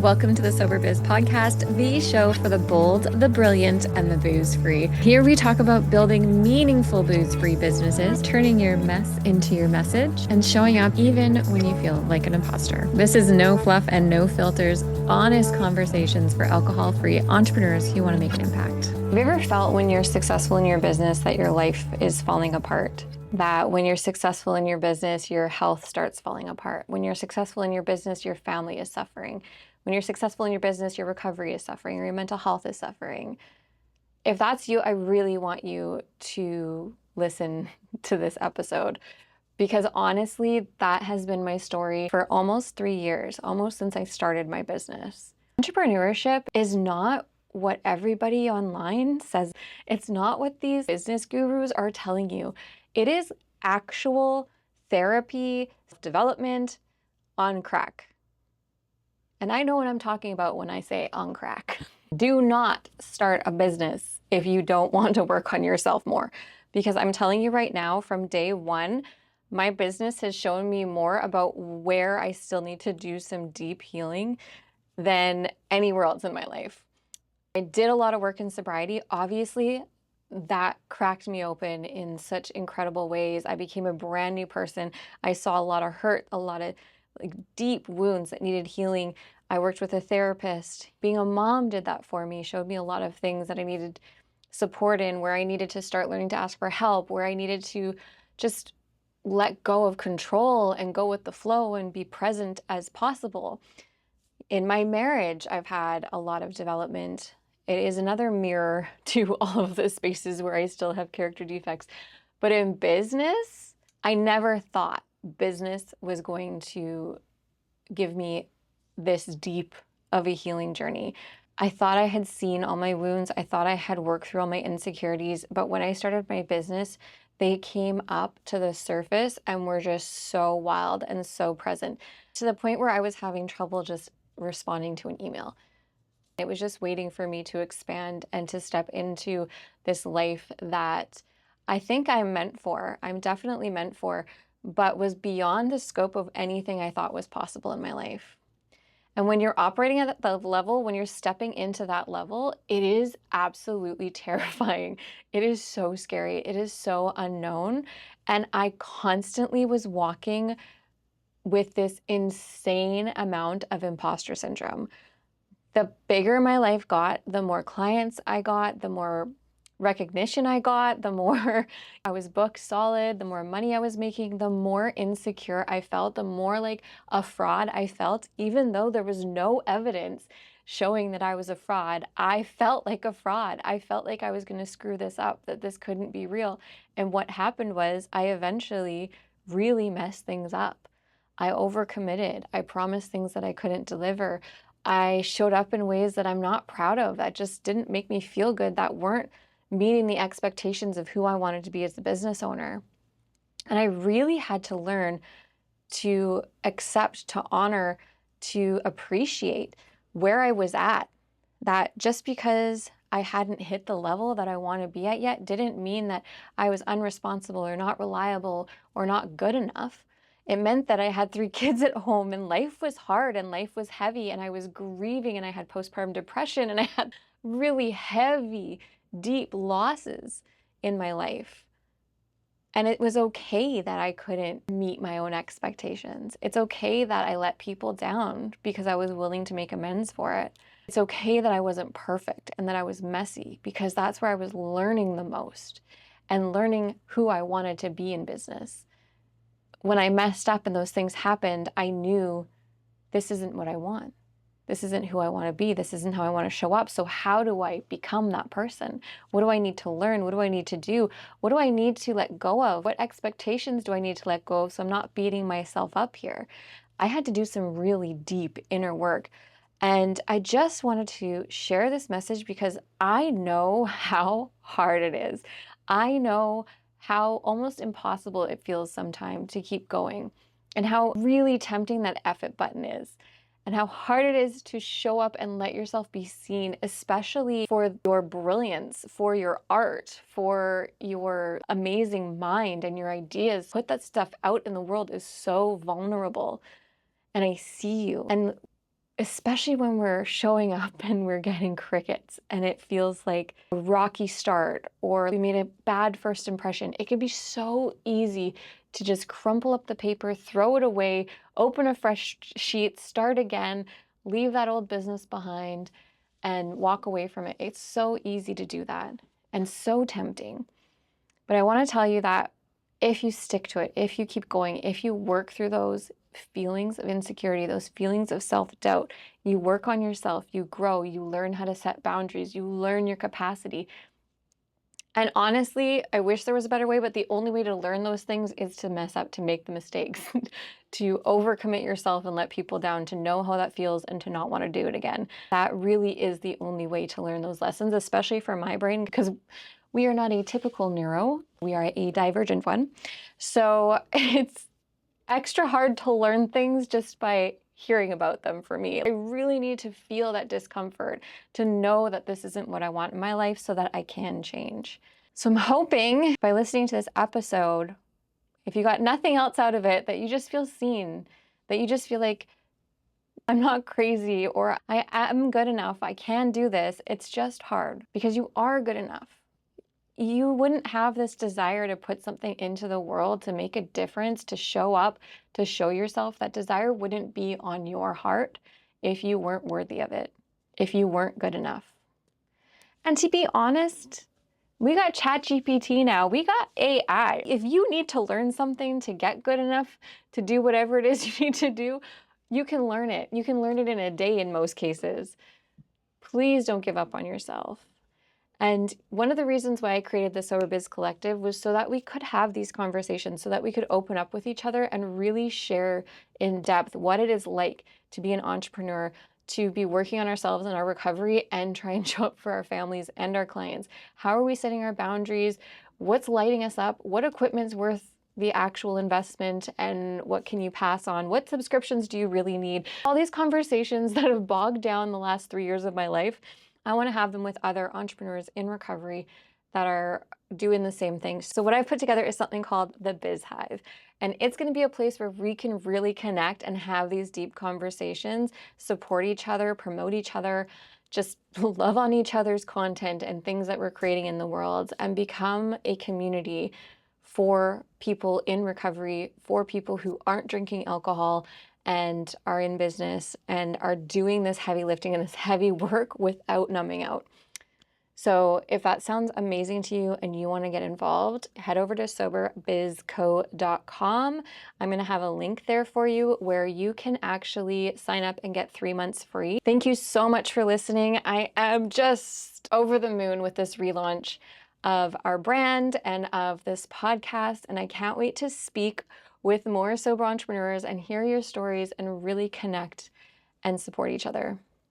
Welcome to the Sober Biz Podcast, the show for the bold, the brilliant, and the booze-free. Here we talk about building meaningful booze-free businesses, turning your mess into your message, and showing up even when you feel like an imposter. This is no fluff and no filters, honest conversations for alcohol-free entrepreneurs who want to make an impact. Have you ever felt when you're successful in your business that your life is falling apart? That when you're successful in your business, your health starts falling apart. When you're successful in your business, your family is suffering. When you're successful in your business, your recovery is suffering, or your mental health is suffering. If that's you, I really want you to listen to this episode, because honestly, that has been my story for almost 3 years, almost since I started my business. Entrepreneurship is not what everybody online says. It's not what these business gurus are telling you. It is actual therapy, development on crack. And I know what I'm talking about when I say on crack. Do not start a business if you don't want to work on yourself more. Because I'm telling you right now, from day one, my business has shown me more about where I still need to do some deep healing than anywhere else in my life. I did a lot of work in sobriety. Obviously, that cracked me open in such incredible ways. I became a brand new person. I saw a lot of hurt, a lot of deep wounds that needed healing. I worked with a therapist. Being a mom did that for me, showed me a lot of things that I needed support in, where I needed to start learning to ask for help, where I needed to just let go of control and go with the flow and be present as possible. In my marriage, I've had a lot of development. It is another mirror to all of the spaces where I still have character defects. But in business, I never thought business was going to give me this deep of a healing journey. I thought I had seen all my wounds. I thought I had worked through all my insecurities. But when I started my business, they came up to the surface and were just so wild and so present, to the point where I was having trouble just responding to an email. It was just waiting for me to expand and to step into this life that I think I'm meant for. I'm definitely meant for, but was beyond the scope of anything I thought was possible in my life. And when you're operating at the level, when you're stepping into that level, it is absolutely terrifying. It is so scary. It is so unknown. And I constantly was walking with this insane amount of imposter syndrome. The bigger my life got, the more clients I got, the more recognition I got, the more I was booked solid, the more money I was making, the more insecure I felt, the more like a fraud I felt. Even though there was no evidence showing that I was a fraud, I felt like a fraud. I felt like I was going to screw this up, that this couldn't be real. And what happened was I eventually really messed things up. I overcommitted. I promised things that I couldn't deliver. I showed up in ways that I'm not proud of, that just didn't make me feel good, that weren't meeting the expectations of who I wanted to be as a business owner. And I really had to learn to accept, to honor, to appreciate where I was at. That just because I hadn't hit the level that I want to be at yet didn't mean that I was unresponsible or not reliable or not good enough. It meant that I had 3 kids at home and life was hard and life was heavy and I was grieving and I had postpartum depression and I had really heavy, deep losses in my life. And it was okay that I couldn't meet my own expectations. It's okay that I let people down because I was willing to make amends for it. It's okay that I wasn't perfect and that I was messy, because that's where I was learning the most and learning who I wanted to be in business. When I messed up and those things happened, I knew this isn't what I want. This isn't who I want to be. This isn't how I want to show up. So how do I become that person? What do I need to learn? What do I need to do? What do I need to let go of? What expectations do I need to let go of so I'm not beating myself up here? I had to do some really deep inner work. And I just wanted to share this message because I know how hard it is. I know how almost impossible it feels sometimes to keep going, and how really tempting that F it button is, and how hard it is to show up and let yourself be seen, especially for your brilliance, for your art, for your amazing mind and your ideas. Put that stuff out in the world is so vulnerable. And I see you. And especially when we're showing up and we're getting crickets and it feels like a rocky start or we made a bad first impression. It can be so easy to just crumple up the paper, throw it away, open a fresh sheet, start again, leave that old business behind and walk away from it. It's so easy to do that and so tempting. But I want to tell you that if you stick to it, if you keep going, if you work through those feelings of insecurity, those feelings of self-doubt, you work on yourself, you grow, you learn how to set boundaries, you learn your capacity. And honestly, I wish there was a better way, but the only way to learn those things is to mess up, to make the mistakes, to overcommit yourself and let people down, to know how that feels and to not want to do it again. That really is the only way to learn those lessons, especially for my brain, because we are not a typical neuro, we are a divergent one. So it's extra hard to learn things just by hearing about them for me. I really need to feel that discomfort to know that this isn't what I want in my life so that I can change. So I'm hoping by listening to this episode, if you got nothing else out of it, that you just feel seen, that you just feel like I'm not crazy or I am good enough, I can do this. It's just hard because you are good enough. You wouldn't have this desire to put something into the world, to make a difference, to show up, to show yourself. That desire wouldn't be on your heart if you weren't worthy of it, if you weren't good enough. And to be honest, we got ChatGPT now, we got AI. If you need to learn something to get good enough to do whatever it is you need to do, you can learn it. You can learn it in a day in most cases. Please don't give up on yourself. And one of the reasons why I created the Sober Biz Collective was so that we could have these conversations, so that we could open up with each other and really share in depth what it is like to be an entrepreneur, to be working on ourselves and our recovery and try and show up for our families and our clients. How are we setting our boundaries? What's lighting us up? What equipment's worth the actual investment and what can you pass on? What subscriptions do you really need? All these conversations that have bogged down the last 3 years of my life, I want to have them with other entrepreneurs in recovery that are doing the same thing. So what I've put together is something called the Biz Hive. And it's going to be a place where we can really connect and have these deep conversations, support each other, promote each other, just love on each other's content and things that we're creating in the world, and become a community for people in recovery, for people who aren't drinking alcohol and are in business and are doing this heavy lifting and this heavy work without numbing out. So if that sounds amazing to you and you want to get involved, head over to soberbizco.com. I'm going to have a link there for you where you can actually sign up and get 3 months free. Thank you so much for listening. I am just over the moon with this relaunch of our brand and of this podcast, and I can't wait to speak with more sober entrepreneurs and hear your stories and really connect and support each other.